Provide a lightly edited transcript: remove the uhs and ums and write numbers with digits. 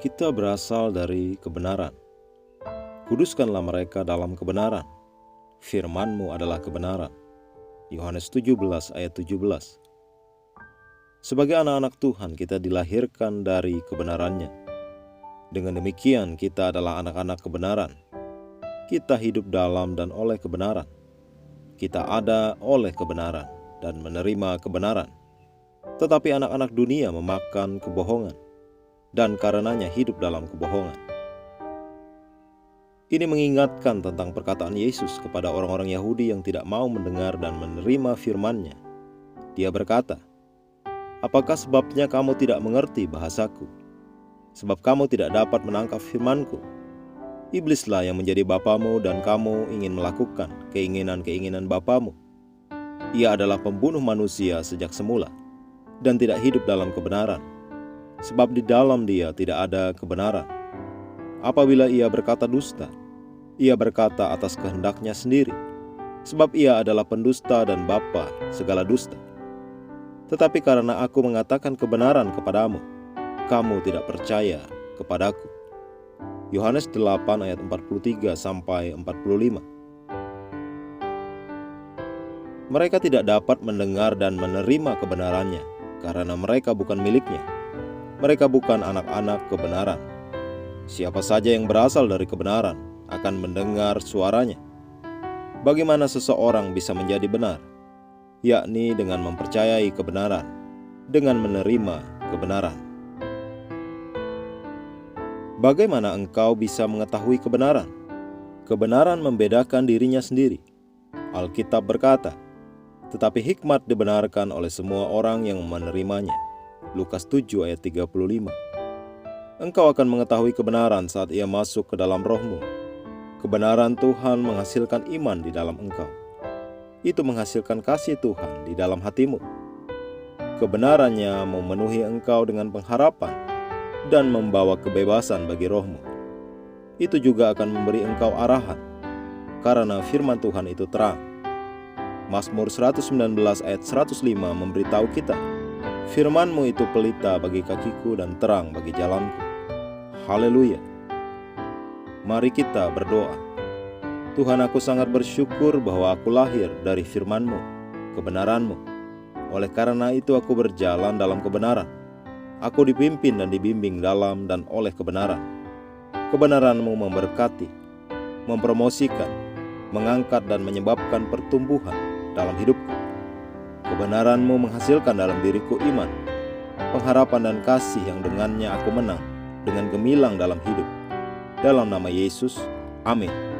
Kita berasal dari kebenaran. Kuduskanlah mereka dalam kebenaran. Firman-Mu adalah kebenaran. Yohanes 17 ayat 17. Sebagai anak-anak Tuhan, kita dilahirkan dari kebenaran-Nya. Dengan demikian, kita adalah anak-anak kebenaran. Kita hidup dalam dan oleh kebenaran. Kita ada oleh kebenaran dan menerima kebenaran. Tetapi anak-anak dunia memakan kebohongan, dan karenanya hidup dalam kebohongan. Ini mengingatkan tentang perkataan Yesus kepada orang-orang Yahudi yang tidak mau mendengar dan menerima firman-Nya. Dia berkata, "Apakah sebabnya kamu tidak mengerti bahasaku? Sebab kamu tidak dapat menangkap firman-Ku. Iblislah yang menjadi bapamu dan kamu ingin melakukan keinginan-keinginan bapamu. Ia adalah pembunuh manusia sejak semula dan tidak hidup dalam kebenaran. Sebab di dalam dia tidak ada kebenaran. Apabila ia berkata dusta, ia berkata atas kehendaknya sendiri, sebab ia adalah pendusta dan bapa segala dusta. Tetapi karena aku mengatakan kebenaran kepadamu, kamu tidak percaya kepadaku." Yohanes 8 ayat 43 sampai 45. Mereka tidak dapat mendengar dan menerima kebenarannya karena mereka bukan miliknya. Mereka bukan anak-anak kebenaran. Siapa saja yang berasal dari kebenaran akan mendengar suaranya. Bagaimana seseorang bisa menjadi benar? Yakni dengan mempercayai kebenaran, dengan menerima kebenaran. Bagaimana engkau bisa mengetahui kebenaran? Kebenaran membedakan dirinya sendiri. Alkitab berkata, "Tetapi hikmat dibenarkan oleh semua orang yang menerimanya." Lukas 7 ayat 35. Engkau akan mengetahui kebenaran saat ia masuk ke dalam rohmu. Kebenaran Tuhan menghasilkan iman di dalam engkau. Itu menghasilkan kasih Tuhan di dalam hatimu. Kebenarannya memenuhi engkau dengan pengharapan dan membawa kebebasan bagi rohmu. Itu juga akan memberi engkau arahan, karena firman Tuhan itu terang. Mazmur 119 ayat 105 memberitahu kita, "Firman-Mu itu pelita bagi kakiku dan terang bagi jalanku." Haleluya. Mari kita berdoa. Tuhan, aku sangat bersyukur bahwa aku lahir dari firman-Mu, kebenaran-Mu. Oleh karena itu aku berjalan dalam kebenaran. Aku dipimpin dan dibimbing dalam dan oleh kebenaran. Kebenaran-Mu memberkati, mempromosikan, mengangkat dan menyebabkan pertumbuhan dalam hidupku. Kebenaran-Mu menghasilkan dalam diriku iman, pengharapan dan kasih yang dengannya aku menang dengan gemilang dalam hidup. Dalam nama Yesus, amin.